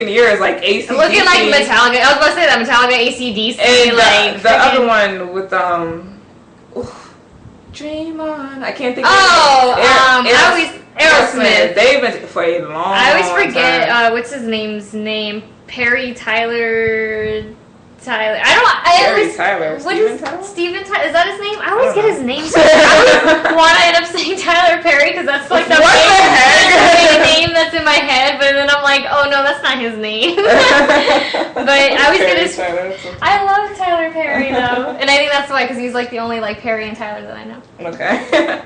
years, like AC/DC. Looking like Metallica. I was about to say that Metallica, AC/DC, and like the other one with Dream On. I can't think. Aerosmith. They've been for a long. I always forget time. what's his name. Perry Tyler. Tyler. Steven Tyler. Is that his name? I always get his name. I want to end up saying Tyler Perry because that's like the main name that's in my head. But then I'm like, oh no, that's not his name. But I always get his. I love Tyler Perry though, and I think that's why, because he's like the only like Perry and Tyler that I know. Okay.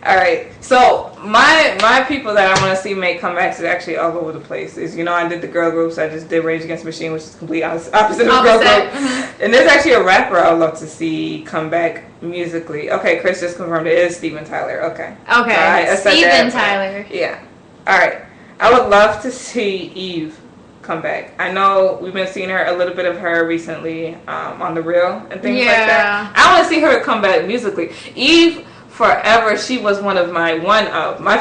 All right, so my people that I want to see make comebacks is actually all over the place. I did the girl groups. I just did Rage Against the Machine, which is complete opposite of girl group. Mm-hmm. And there's actually a rapper I would love to see come back musically. Okay, Chris just confirmed it is Steven Tyler. Okay. Okay. Steven Tyler. Yeah. All right. I would love to see Eve come back. I know we've been seeing a little bit of her recently on The Real and things like that. I want to see her come back musically. Eve. Forever, she was one of my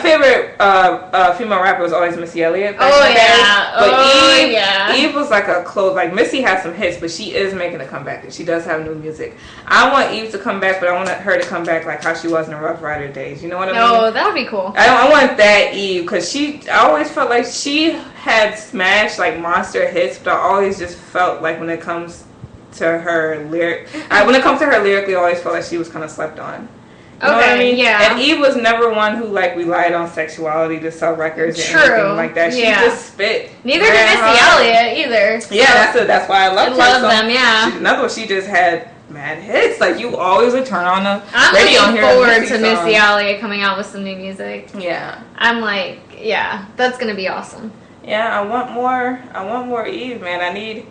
favorite female rapper was always Missy Elliott. Eve was like a close. Like Missy has some hits, but she is making a comeback, and she does have new music. I want Eve to come back, but I want her to come back like how she was in the Rough Rider days. You know what I mean? Oh, that would be cool. I want that Eve, because I always felt like she had smashed like monster hits, but I always just felt like when it comes to her lyrically, I always felt like she was kind of slept on. You know what I mean? Yeah. And Eve was never one who like relied on sexuality to sell records or anything like that. She just spit. Neither did Missy Elliott either. So yeah, that's why I love them. Yeah. Another one, she just had mad hits. Like you always would turn on the radio I'm and hear looking forward to Missy Elliott coming out with some new music. Yeah. I'm like, that's gonna be awesome. Yeah, I want more Eve, man. I need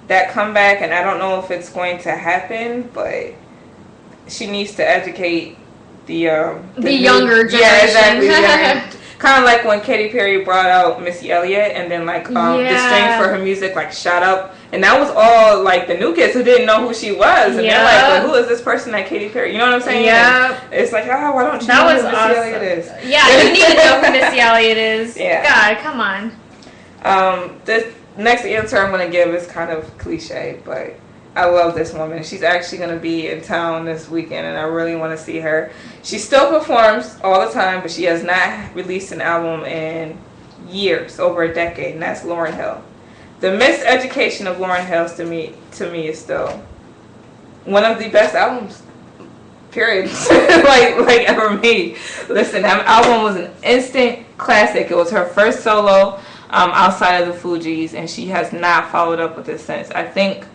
that comeback, and I don't know if it's going to happen, but she needs to educate the younger generation. Yeah, exactly. Kind of like when Katy Perry brought out Missy Elliott, and then like the strings for her music like shot up, and that was all like the new kids who didn't know who she was, and they're like, well, who is this person like Katy Perry? You know what I'm saying? Yeah. It's like, why don't you know who Missy Elliott is? Yeah, you need to know who Missy Elliott is. Yeah. God, come on. This next answer I'm gonna give is kind of cliche, but I love this woman. She's actually going to be in town this weekend, and I really want to see her. She still performs all the time, but she has not released an album in years, over a decade, and that's Lauryn Hill. The Miseducation of Lauryn Hill to me is still one of the best albums, period, like ever made. Listen, that album was an instant classic. It was her first solo outside of the Fugees, and she has not followed up with it since. I think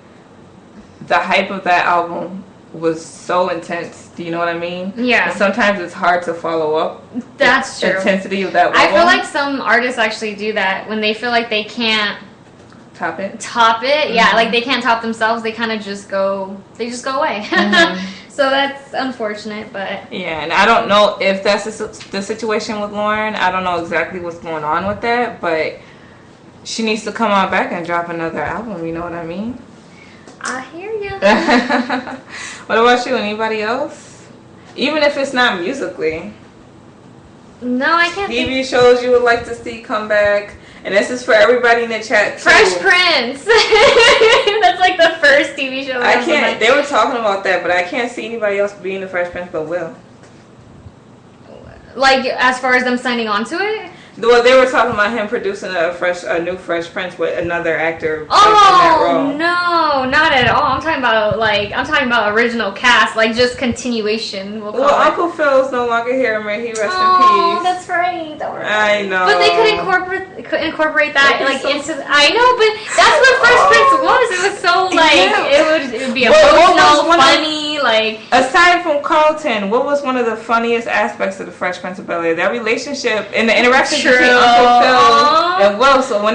the hype of that album was so intense. Do you know what I mean? Yeah. And sometimes it's hard to follow up. That's true. The intensity of that album. I feel like some artists actually do that when they feel like they can't top it. Mm-hmm. Yeah, like they can't top themselves. They kind of just go away. Mm-hmm. So that's unfortunate, but yeah. And I don't know if that's the situation with Lauryn. I don't know exactly what's going on with that, but she needs to come on back and drop another album. You know what I mean? I hear you. What about you? Anybody else? Even if it's not musically. No, I can't. TV shows you would like to see come back. And this is for everybody in the chat too. Fresh Prince. That's like the first TV show. I can't. They were talking about that, but I can't see anybody else being the Fresh Prince but Will. Like as far as them signing on to it. Well, they were talking about him producing a new Fresh Prince with another actor in that role. No, not at all. I'm talking about original cast, like just continuation. Well, Uncle Phil's no longer here. May he rest in peace. Oh, that's right. Don't worry. I know. But they could incorporate that into. I know, but that's what Fresh Prince was. It was so it would be emotional, funny. Aside from Carlton, what was one of the funniest aspects of the Fresh Prince of Bel-Air? Their relationship and the interaction between Uncle Phil and Will. So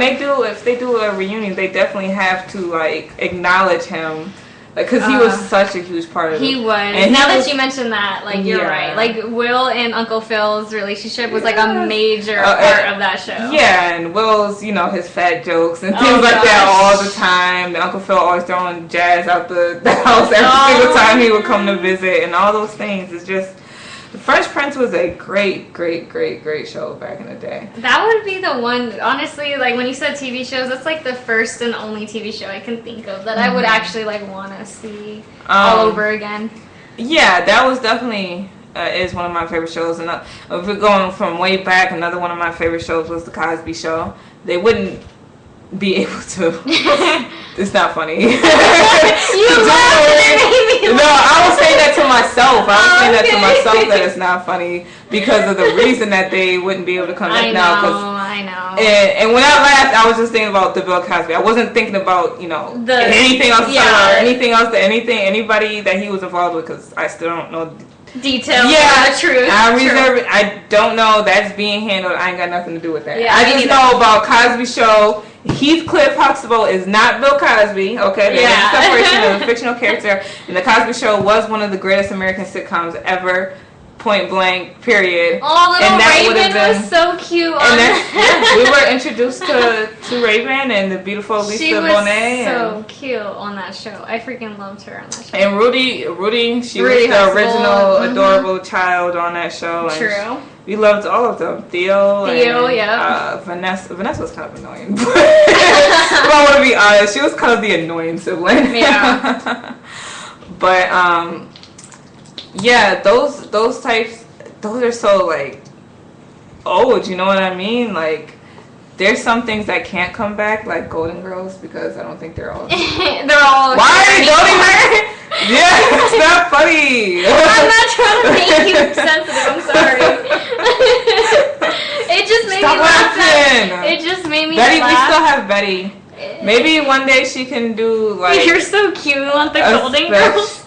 if they do a reunion, they definitely have to acknowledge him, because he was such a huge part of it. He was. And now that you mentioned that, you're right. Will and Uncle Phil's relationship was a major part of that show. Yeah, and Will's his fat jokes and things like that all the time. And Uncle Phil always throwing Jazz out the house every single time he would come to visit, and all those things. It's just Fresh Prince was a great show back in the day. That would be the one, honestly, like when you said TV shows, that's like the first and only TV show I can think of that I would actually like want to see all over again. Yeah, that was definitely is one of my favorite shows. And if we're going from way back, another one of my favorite shows was The Cosby Show. They wouldn't be able to. It's not funny. You laughed and it made me laugh. No, I was saying that to myself. I was saying that to myself that it's not funny because of the reason that they wouldn't be able to come back now. I know. And when I laughed, I was just thinking about the Bill Cosby. I wasn't thinking about anything else or anybody that he was involved with, because I still don't know details. Yeah, the truth. I don't know. That's being handled. I ain't got nothing to do with that. Yeah, I just know about Cosby Show. Heathcliff Huxtable is not Bill Cosby. Okay, there's a separation of a fictional character, and The Cosby Show was one of the greatest American sitcoms ever. Point blank, period. Oh, little Raven was so cute. And we were introduced to Raven and the beautiful Lisa Bonet. She was so cute on that show. I freaking loved her on that show. And Rudy, she was the original adorable child on that show. And true. We loved all of them. Theo, yeah. Vanessa was kind of annoying. But if I want to be honest, she was kind of the annoying sibling. Yeah. But yeah, those types, those are so like old. You know what I mean? Like, there's some things that can't come back, like Golden Girls, because I don't think they're all. They're all. Why don't even? Yeah, it's not funny. I'm not trying to make you sensitive. I'm sorry. It just made me laugh. It just made me Betty, laugh. we still have Betty. Maybe one day she can do like. You're so cute on the Golden Girls.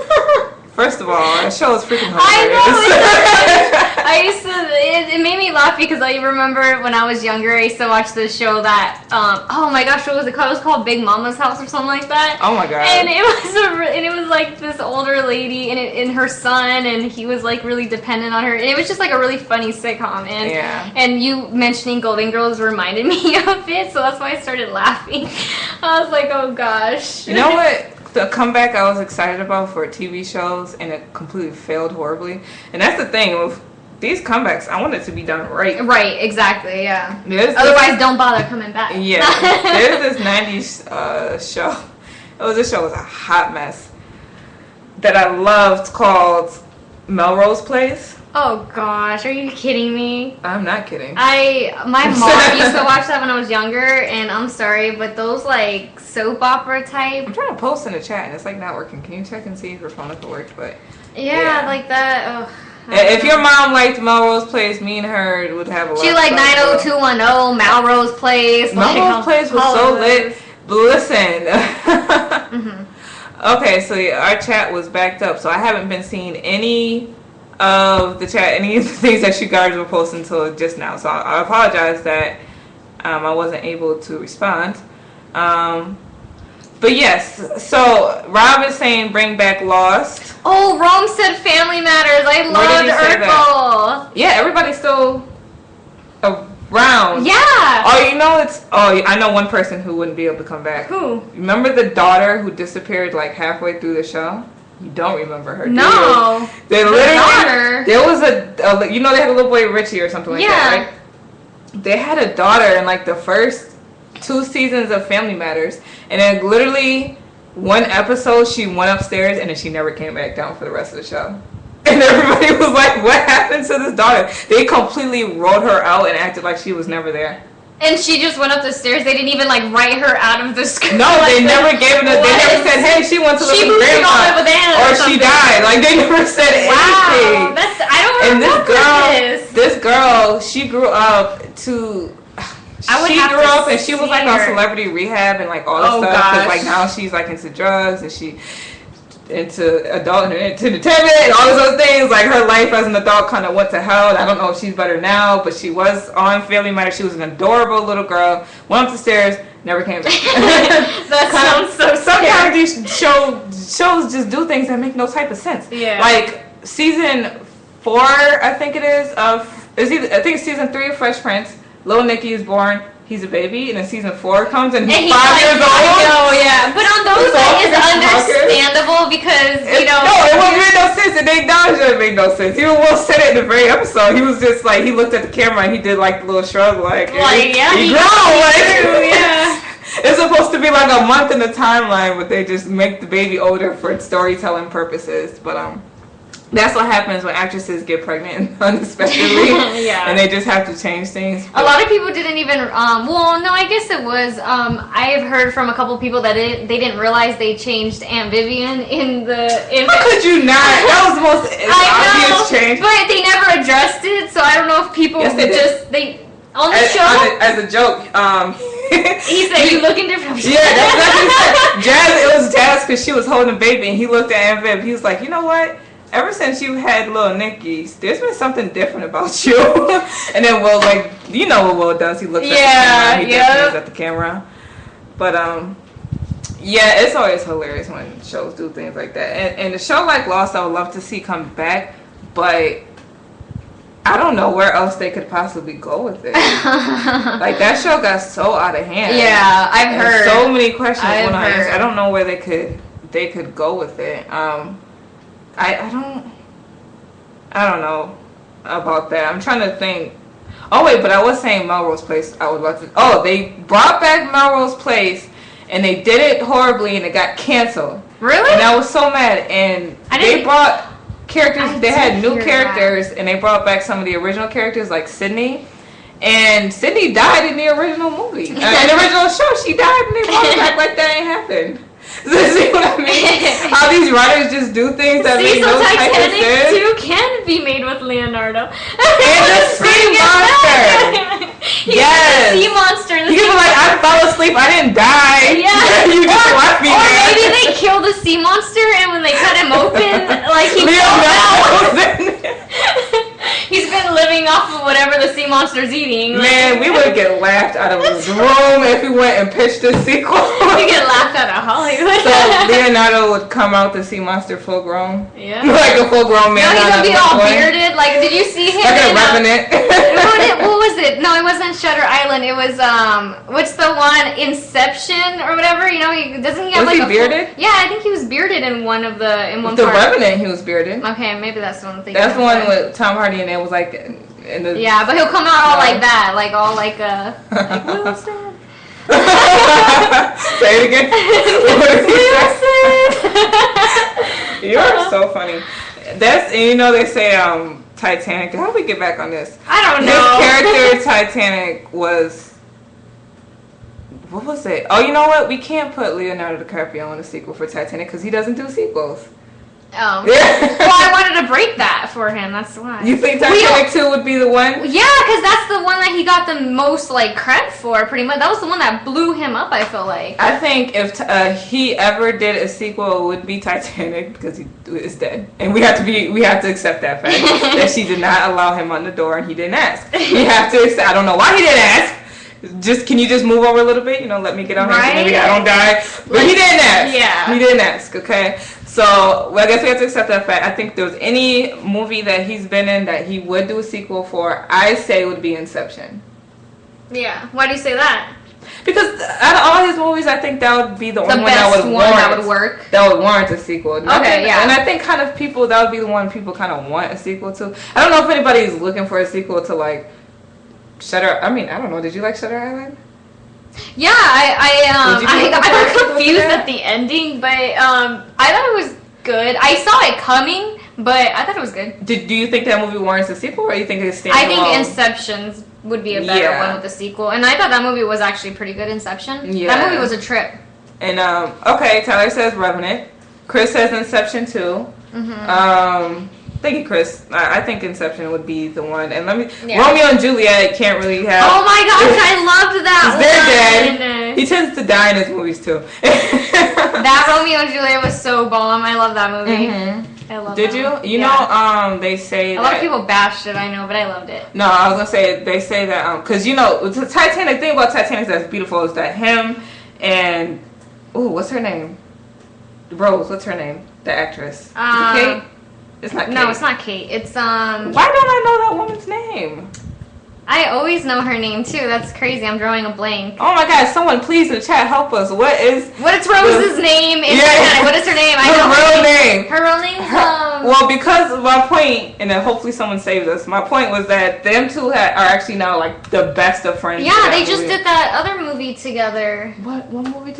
First of all, that show is freaking hilarious. I know. I used to. It made me laugh because I remember when I was younger, I used to watch this show that. Oh my gosh, what was it called? It was called Big Mama's House or something like that. Oh my god. And it was like this older lady and her son, and he was like really dependent on her. And it was just like a really funny sitcom. And you mentioning Golden Girls reminded me of it, so that's why I started laughing. I was like, oh gosh. You know what? The comeback I was excited about for TV shows, and it completely failed horribly. And that's the thing with these comebacks. I want it to be done right. Right, exactly, yeah. Otherwise, don't bother coming back. Yeah. There's this 90s show. This show was a hot mess that I loved called Melrose Place. Oh gosh, are you kidding me? I'm not kidding. My mom used to watch that when I was younger, and I'm sorry, but those like soap opera type. I'm trying to post in the chat and it's like not working. Can you check and see if your phone if it worked? But yeah, like that. Oh, if your mom liked Melrose Place, me and her would have a lot. She liked 90210, Melrose Place. Melrose Place was so lit. But listen. Okay, so our chat was backed up, so I haven't been seeing any of the chat, any of the things that you guys were posting until just now. So I apologize that I wasn't able to respond. But yes, so Rob is saying bring back Lost. Oh, Rome said Family Matters. I loved Urkel. Yeah, everybody's still around. Yeah. I know one person who wouldn't be able to come back. Who? Remember the daughter who disappeared like halfway through the show? You don't remember her? No. They literally. There was they had a little boy Richie or something like that, right? They had a daughter in like the first 2 seasons of Family Matters, and then literally one episode she went upstairs and then she never came back down for the rest of the show. And everybody was like, "What happened to this daughter?" They completely wrote her out and acted like she was never there. And she just went up the stairs. They didn't even like write her out of the school. No, they never gave it. They never said, "Hey, she went to live with grandma," or she died. Like they never said anything. I don't remember this girl, she grew up to. And she was like on celebrity rehab and like all this stuff. Because like now she's like into drugs and she into adult entertainment and all those other things. Like her life as an adult kind of went to hell. I don't know if she's better now, but she was on Family Matters. She was an adorable little girl. Went up the stairs, never came back. That sounds so sometimes these shows just do things that make no type of sense. Yeah. Like season 4, I think it is I think it's season 3 of Fresh Prince. Little Nicky is born. he's a baby, and then season 4 comes and he's And 5 years old. No, yeah. But on those, it's understandable because, you know. No, it wouldn't make no sense. And they acknowledged it made no sense. Even Will said it in the very episode. He was just like, he looked at the camera and he did like the little shrug, like yeah, he grew, like, yeah. It's supposed to be like a month in the timeline, but they just make the baby older for storytelling purposes. But that's what happens when actresses get pregnant unexpectedly. Yeah. And they just have to change things. A lot of people didn't even, well, no, I guess it was, I've heard from a couple people that they didn't realize they changed Aunt Vivian in the... How could you not? That was the most obvious change. But they never addressed it, so I don't know if people on the show... As a joke, he said, you looking different. Yeah, that's what he said. Jazz, it was Jazz because she was holding a baby, and he looked at Aunt Viv. He was like, you know what? Ever since you had little Nikki, there's been something different about you. And then Will, like, you know what Will does? He looks at the camera. He definitely looks at the camera. But yeah, it's always hilarious when shows do things like that. And the show like Lost, I would love to see come back, but I don't know where else they could possibly go with it. Like, that show got so out of hand. Yeah, I've heard. So many questions went on. I don't know where they could go with it. I don't know about that. I'm trying to think. Oh wait, but I was saying Melrose Place. I would love to. Oh, they brought back Melrose Place, and they did it horribly, and it got canceled. Really? And I was so mad. And they brought characters. They had new characters, and they brought back some of the original characters, like Sydney. And Sydney died in the original movie. In the original show, she died, and they brought her back like that ain't happened. See what I mean? How these writers just do things that make no type of sense. Titanic 2 can be made with Leonardo. And the sea monster. Yes. The sea monster. You can be like, I fell asleep. I didn't die. Yeah. You just left me there. Or maybe they killed the sea monster, and when they cut him open, like he fell out. He's been living off of whatever the sea monster's eating. Man, we would get laughed out of the room if we went and pitched a sequel. We get laughed out of Hollywood. So Leonardo would come out the sea monster full grown. Yeah. Like a full grown man. No, he's gonna be all bearded. Like, did you see him? Like a Revenant. What was it? No, it wasn't Shutter Island. It was what's the one? Inception or whatever. You know, doesn't he have was like he bearded? Yeah, I think he was bearded in one part. The Revenant, he was bearded. Okay, maybe that's the one thing. That's the one with Tom Hardy, and it was like in the. Yeah, but he'll come out all like that, like all like Wilson. Say it again. Wilson. You are so funny. That's, and you know they say Titanic. How do we get back on this? I don't know. His character Titanic was. What was it? Oh, you know what? We can't put Leonardo DiCaprio in a sequel for Titanic because he doesn't do sequels. Oh. Yeah. Well, I wanted to break that for him. That's why. You think Titanic 2 would be the one? Yeah, because that's the one that he got the most, like, credit for, pretty much. That was the one that blew him up, I feel like. I think if he ever did a sequel, it would be Titanic because he is dead. And we have to accept that fact that she did not allow him on the door and he didn't ask. We have to accept. I don't know why he didn't ask. Can you just move over a little bit? You know, let me get on here so maybe I don't die. But he didn't ask. Yeah. He didn't ask, okay? So, I guess we have to accept that fact. I think if there was any movie that he's been in that he would do a sequel for, I say it would be Inception. Yeah. Why do you say that? Because out of all his movies, I think that would be the only one that would work. That would warrant a sequel. Okay, yeah. And I think that would be the one people kind of want a sequel to. I don't know if anybody's looking for a sequel to, like, Shutter. I mean, I don't know. Did you like Shutter Island? Yeah, I got confused at the ending, but I thought it was good. I saw it coming, but I thought it was good. Do you think that movie warrants a sequel, or do you think it's standalone? I think Inception would be a better one with a sequel, and I thought that movie was actually pretty good. Inception. Yeah. That movie was a trip. And okay, Tyler says Revenant. Chris says Inception too. Mm-hmm. Thank you, Chris. I think Inception would be the one. And Romeo and Juliet can't really have. Oh my gosh, I loved that one. They're dead. He tends to die in his movies too. That Romeo and Juliet was so bomb. I love that movie. Mm-hmm. I love Did that. You know, they say a lot of people bashed it, I know, but I loved it. No, I was gonna say they say that because you know the Titanic thing about Titanic that's beautiful is that him and what's her name? Rose. What's her name? The actress. Is it Kate? It's not Kate. No, it's not Kate. It's Why don't I know that woman's name? I always know her name too. That's crazy. I'm drawing a blank. Oh my God! Someone please in the chat help us. What is Rose's name? What is her name? I know her real name. Her real name. Well, because of my point, and then hopefully someone saves us. My point was that them two are actually now like the best of friends. Yeah, they just did that other movie together. What movie?